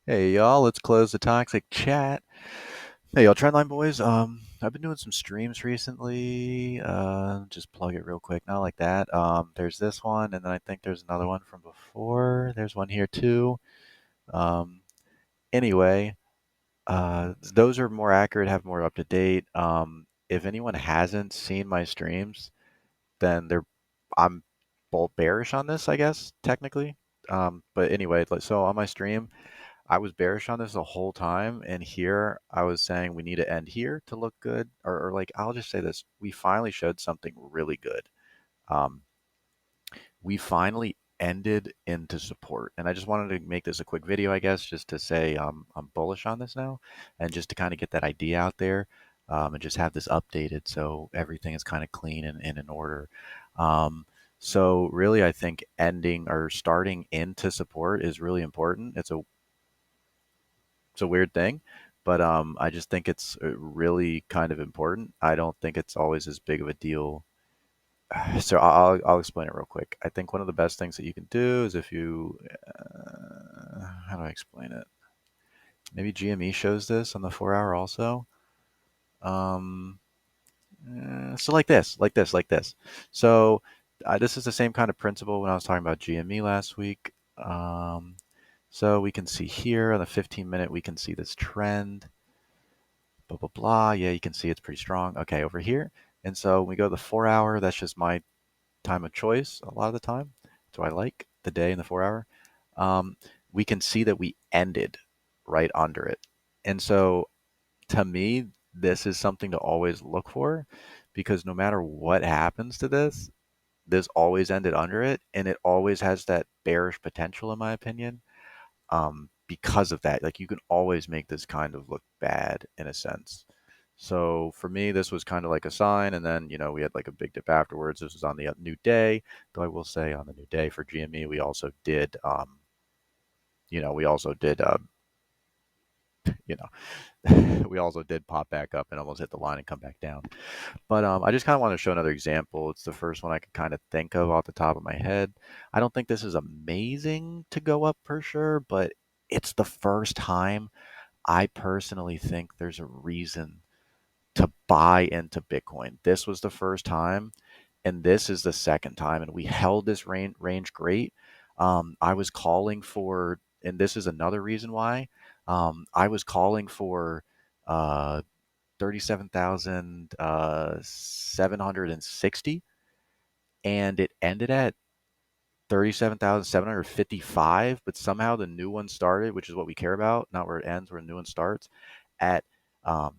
Hey y'all, let's close the toxic chat. Hey y'all, Trendline boys. I've been doing some streams recently. Just plug it real quick, not like that. There's this one, and then I think there's another one from before. There's one here too. Um, anyway, those are more accurate, have more up to date. If anyone hasn't seen my streams, then I'm both bearish on this, I guess, technically. But anyway, so on my stream. I was bearish on this the whole time, and here I was saying we need to end here to look good, or like I'll just say this: we finally showed something really good. Um, we finally ended into support, and I just wanted to make this a quick video, I guess, just to say I'm bullish on this now, and just to kind of get that idea out there, and just have this updated so everything is kind of clean and in order. Um, so really, I think ending or starting into support is really important. It's a weird thing, but I just think it's really kind of important. I don't think it's always as big of a deal. So I'll explain it real quick. I think one of the best things that you can do is if you how do I explain it? Maybe GME shows this on the 4 hour also. Um, so like this. So this is the same kind of principle when I was talking about GME last week. So we can see here on the 15-minute, we can see this trend. Blah, blah, blah. Yeah, you can see it's pretty strong. Okay, over here. And so when we go to the 4 hour, that's just my time of choice a lot of the time. So I like the day and the 4 hour. Um, we can see that we ended right under it. And so to me, this is something to always look for because no matter what happens to this always ended under it. And it always has that bearish potential, in my opinion, because of that. Like you can always make this kind of look bad in a sense. So for me, this was kind of like a sign, and then we had like a big dip afterwards. This was on the new day, though I will say on the new day for GME, we also did, we also did, you we also did pop back up and almost hit the line and come back down. But I just kind of want to show another example. It's the first one I can kind of think of off the top of my head. I don't think this is amazing to go up for sure, but it's the first time I personally think there's a reason to buy into Bitcoin. This was the first time, and this is the second time, and we held this range great. I was calling for, and this is another reason why I was calling for uh, 37,760, and it ended at 37,755. But somehow the new one started, which is what we care about, not where it ends, where a new one starts, at um,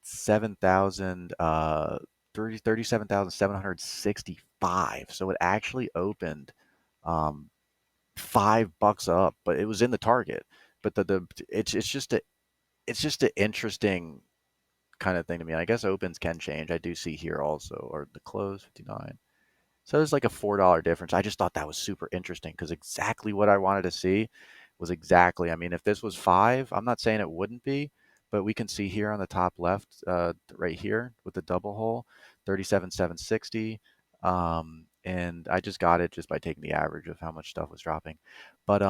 7,000 37,765. So it actually opened um, $5 up, but it was in the target. But it's just an interesting kind of thing to me. I guess opens can change. I do see here also, or the close 59. So there's like a $4 difference. I just thought that was super interesting because exactly what I wanted to see was exactly. I mean, if this was five, I'm not saying it wouldn't be, but we can see here on the top left, right here with the double hole, 37,760. And I just got it just by taking the average of how much stuff was dropping. But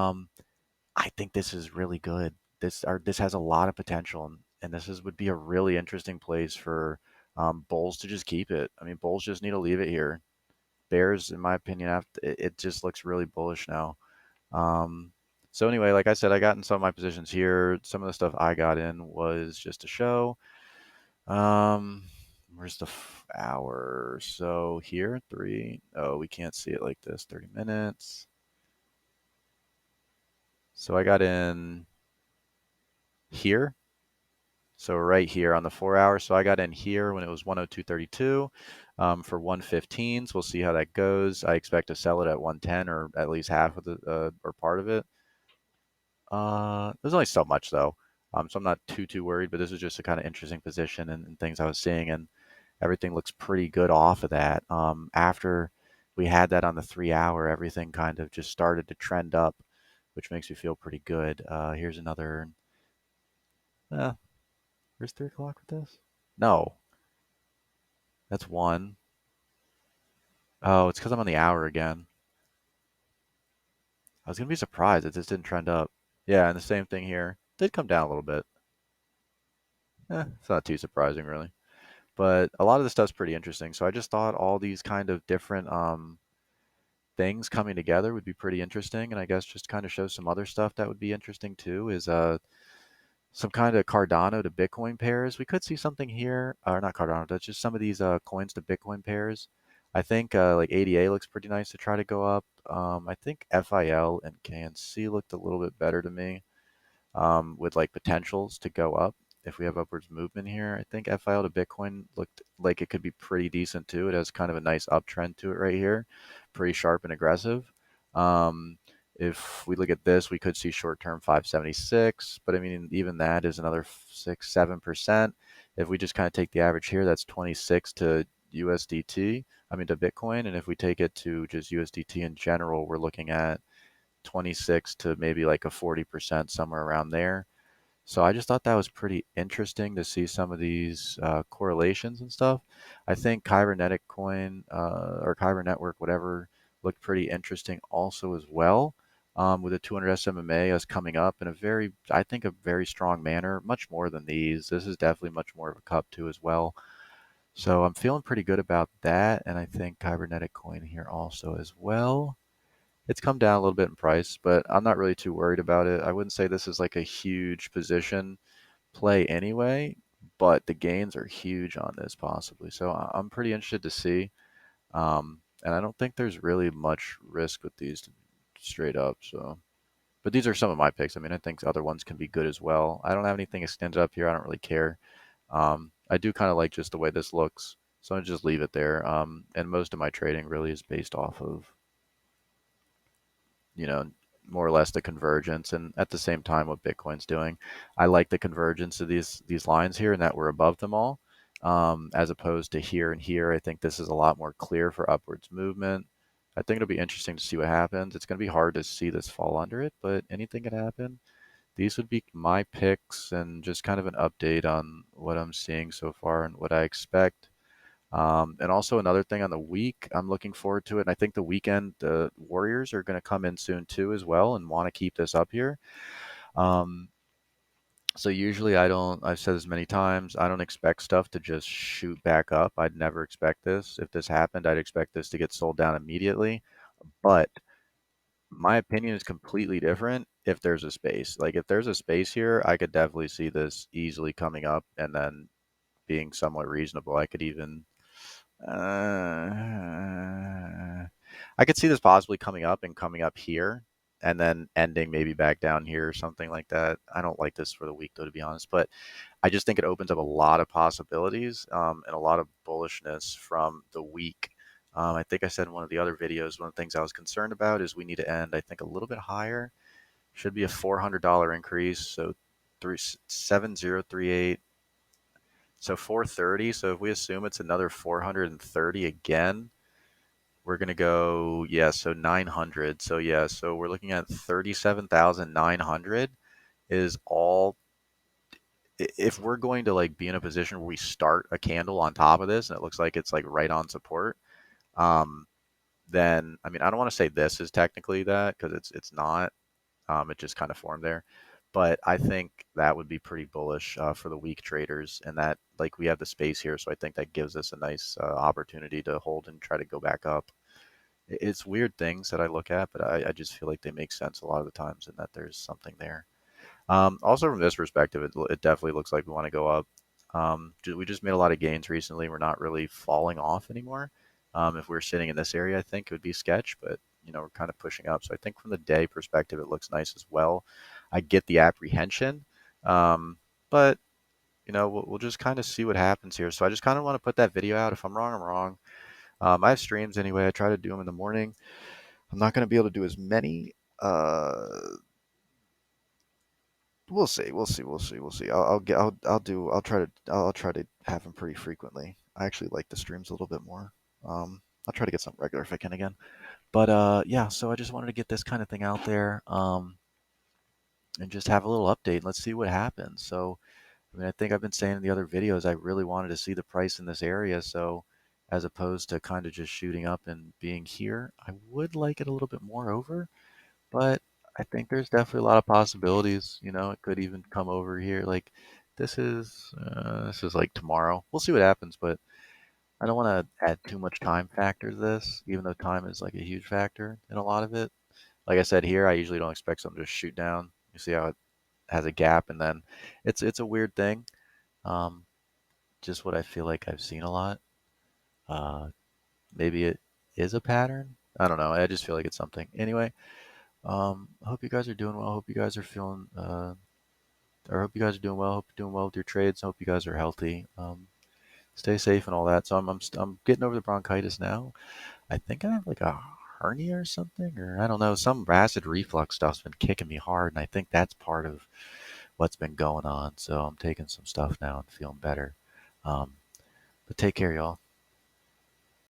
I think this is really good. This has a lot of potential, and this is would be a really interesting place for bulls to just keep it. I mean, bulls just need to leave it here. Bears, in my opinion, it just looks really bullish now. Um, so anyway, like I said, I got in some of my positions here. Some of the stuff I got in was just a show. Um, where's the hour? So here, three. Oh, we can't see it like this. 30 minutes. So I got in here. So right here on the 4 hour. So I got in here when it was 102.32 for 115s. We'll see how that goes. I expect to sell it at 110 or at least half of the or part of it. There's only so much though, so I'm not too worried. But this is just a kind of interesting position and things I was seeing, and everything looks pretty good off of that. After we had that on the 3 hour, everything kind of just started to trend up, which makes me feel pretty good. Here's another. Uh, where's 3 o'clock with this? No, that's one. Oh, it's because I'm on the hour again. I was gonna be surprised if this didn't trend up. Yeah, and the same thing here. Did come down a little bit. It's not too surprising really. But a lot of this stuff's pretty interesting. So I just thought all these kind of different things coming together would be pretty interesting. And I guess just kind of show some other stuff that would be interesting too is some kind of Cardano to Bitcoin pairs. We could see something here, or not Cardano, that's just some of these coins to Bitcoin pairs. I think like ADA looks pretty nice to try to go up. I think FIL and KNC looked a little bit better to me with like potentials to go up if we have upwards movement here. I think FIL to Bitcoin looked like it could be pretty decent too. It has kind of a nice uptrend to it right here, pretty sharp and aggressive. Um, if we look at this, we could see short-term 576, but I mean, even that is another 6, 7%. If we just kind of take the average here, that's 26 to USDT, I mean to Bitcoin, and if we take it to just USDT in general, we're looking at 26 to maybe like a 40% somewhere around there. So I just thought that was pretty interesting to see some of these correlations and stuff. I think Kybernetic coin or Kyber Network, whatever, looked pretty interesting also as well. With a 200 SMMA as coming up in a very, I think, a very strong manner, much more than these. This is definitely much more of a cup too as well. So I'm feeling pretty good about that, and I think Kybernetic coin here also as well. It's come down a little bit in price, but I'm not really too worried about it. I wouldn't say this is like a huge position play anyway, but the gains are huge on this possibly. So I'm pretty interested to see. And I don't think there's really much risk with these straight up. So, but these are some of my picks. I mean, I think other ones can be good as well. I don't have anything extended up here. I don't really care. I do kind of like just the way this looks. So I just leave it there. And most of my trading really is based off of you know, more or less the convergence, and at the same time what Bitcoin's doing. I like the convergence of these lines here and that we're above them all, as opposed to here and here. I think this is a lot more clear for upwards movement. I think it'll be interesting to see what happens. It's going to be hard to see this fall under it, but anything can happen. These would be my picks and just kind of an update on what I'm seeing so far and what I expect. And also another thing on the week, I'm looking forward to it. And I think the weekend, the Warriors are going to come in soon too, as well, and want to keep this up here. Um, so usually I don't, I've said this many times, I don't expect stuff to just shoot back up. I'd never expect this. If this happened, I'd expect this to get sold down immediately. But my opinion is completely different if there's a space. Like if there's a space here, I could definitely see this easily coming up and then being somewhat reasonable. I could even I could see this possibly coming up and coming up here and then ending maybe back down here or something like that. I don't like this for the week though, to be honest, but I just think it opens up a lot of possibilities and a lot of bullishness from the week. I think I said in one of the other videos, one of the things I was concerned about is we need to end, I think, a little bit higher. Should be a $400 increase. So 7038. So 430. So if we assume it's another 430 again, we're gonna go, yeah, so 900. So yeah, so we're looking at 37,900 is all. If we're going to like be in a position where we start a candle on top of this and it looks like it's like right on support, um, then I mean I don't want to say this is technically that because it's not. It just kind of formed there. But I think that would be pretty bullish for the weak traders, and that like we have the space here, so I think that gives us a nice opportunity to hold and try to go back up. It's weird things that I look at, but I just feel like they make sense a lot of the times, and that there's something there. Also, from this perspective, it definitely looks like we want to go up. We just made a lot of gains recently. We're not really falling off anymore. If we were sitting in this area, I think it would be sketch, but we're kind of pushing up. So I think from the day perspective, it looks nice as well. I get the apprehension, but we'll just kind of see what happens here. So I just kind of want to put that video out. If I'm wrong, I'm wrong. I have streams anyway. I try to do them in the morning. I'm not going to be able to do as many. We'll see. We'll see. We'll see. We'll see. I'll get. I'll do. I'll try to have them pretty frequently. I actually like the streams a little bit more. I'll try to get some regular if I can again. But yeah. So I just wanted to get this kind of thing out there. And just have a little update. Let's see what happens. So I mean, I think I've been saying in the other videos, I really wanted to see the price in this area. So as opposed to kind of just shooting up and being here, I would like it a little bit more over. But I think there's definitely a lot of possibilities. It could even come over here. Like this is like tomorrow. We'll see what happens, but I don't want to add too much time factor to this, even though time is like a huge factor in a lot of it. Like I said here, I usually don't expect something to just shoot down. You see how it has a gap, and then it's a weird thing. Um, just what I feel like I've seen a lot. Uh, maybe it is a pattern. I don't know. I just feel like it's something. Anyway, I hope you guys are doing well. I hope you guys are feeling, or I hope you guys are doing well. I hope you're doing well with your trades. I hope you guys are healthy. Stay safe and all that. So I'm getting over the bronchitis now. I think I have like a hernia or something, or I don't know. Some acid reflux stuff's been kicking me hard, and I think that's part of what's been going on. So I'm taking some stuff now and feeling better. Um, but take care, y'all.